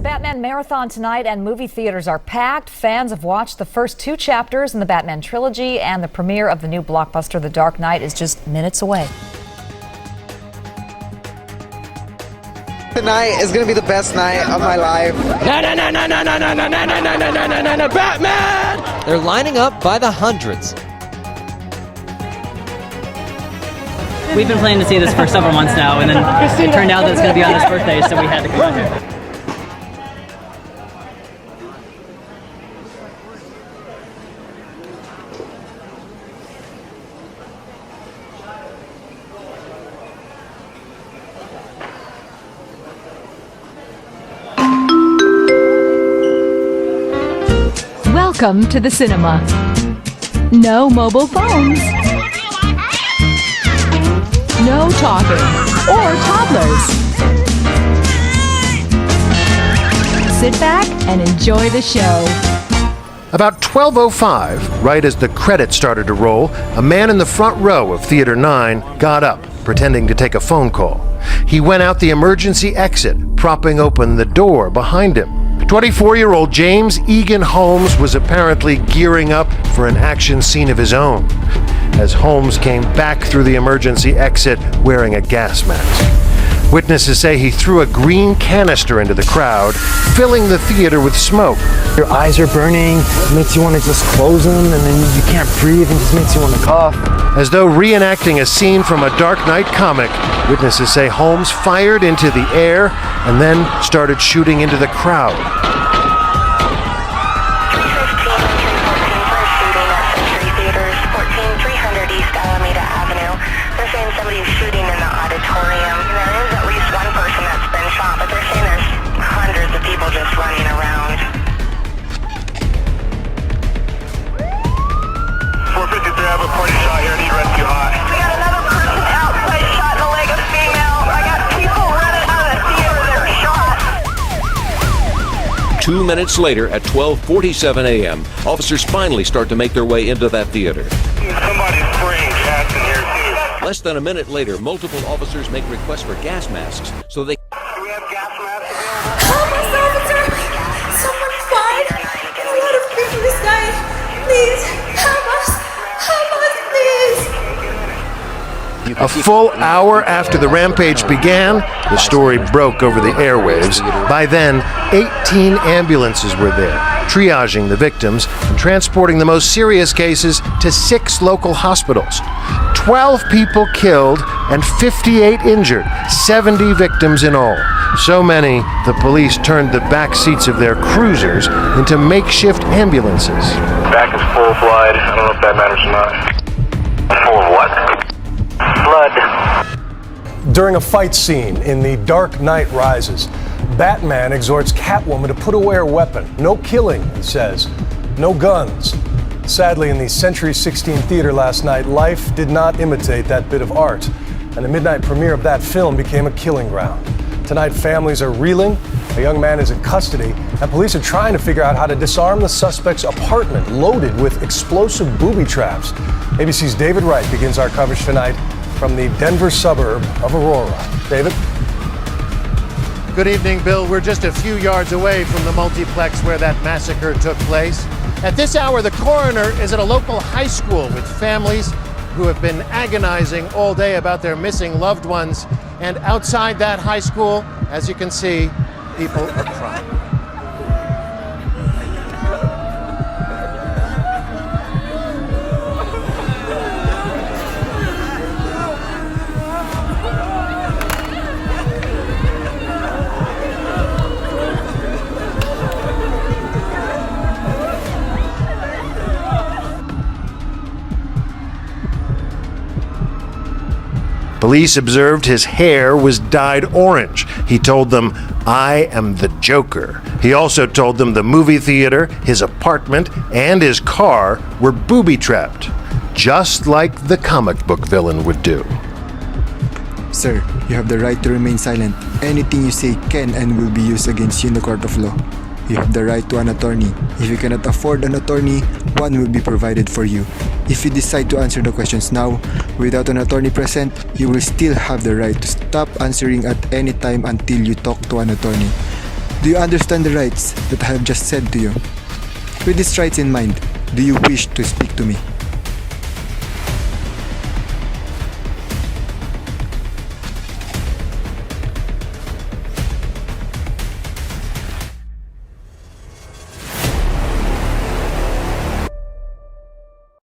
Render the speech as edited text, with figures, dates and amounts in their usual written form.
a Batman marathon tonight, and movie theaters are packed. Fans have watched the first 2 chapters in the Batman trilogy, and the premiere of the new blockbuster, The Dark Knight, is just minutes away. Tonight is going to be the best night of my life. No, Batman! They're lining up by the hundreds. We've been planning to see this for several months now, and then it turned out that it's going to be on his birthday, so we had to come out here. Welcome to the cinema. No mobile phones. No talking or toddlers. Sit back and enjoy the show. About 12:05, right as the credits started to roll, a man in the front row of Theater 9 got up, pretending to take a phone call. He went out the emergency exit, propping open the door behind him. 24-year-old James Egan Holmes was apparently gearing up for an action scene of his own, as Holmes came back through the emergency exit wearing a gas mask. Witnesses say he threw a green canister into the crowd, filling the theater with smoke. Your eyes are burning, it makes you want to just close them, and then you can't breathe, and just makes you want to cough. As though reenacting a scene from a Dark Knight comic, witnesses say Holmes fired into the air and then started shooting into the crowd. We got another person outside shot in the leg, a female. I got people running out of the theater that are shot. 2 minutes later, at 12:47 a.m., officers finally start to make their way into that theater. Somebody's spraying gas in here, too. Less than a minute later, multiple officers make requests for gas masks so they... Do we have gas masks available? Help us, officer! Someone fired! A lot of people is dying. Please, help us! Help us, please! A full hour after the rampage began, the story broke over the airwaves. By then, 18 ambulances were there, triaging the victims and transporting the most serious cases to 6 local hospitals. 12 people killed and 58 injured, 70 victims in all. So many, the police turned the back seats of their cruisers into makeshift ambulances. Back is full of blood. I don't know if that matters or not. Full of what? Blood. During a fight scene in The Dark Knight Rises, Batman exhorts Catwoman to put away her weapon. No killing, he says. No guns. Sadly, in the Century 16 theater last night, life did not imitate that bit of art, and the midnight premiere of that film became a killing ground. Tonight, families are reeling, a young man is in custody, and police are trying to figure out how to disarm the suspect's apartment loaded with explosive booby traps. ABC's David Wright begins our coverage tonight from the Denver suburb of Aurora. David? Good evening, Bill. We're just a few yards away from the multiplex where that massacre took place. At this hour, the coroner is at a local high school with families who have been agonizing all day about their missing loved ones. And outside that high school, as you can see, people are crying. Police observed his hair was dyed orange. He told them, "I am the Joker." He also told them the movie theater, his apartment, and his car were booby-trapped, just like the comic book villain would do. Sir, you have the right to remain silent. Anything you say can and will be used against you in the court of law. You have the right to an attorney. If you cannot afford an attorney, one will be provided for you. If you decide to answer the questions now, without an attorney present, you will still have the right to stop answering at any time until you talk to an attorney. Do you understand the rights that I have just said to you? With these rights in mind, do you wish to speak to me?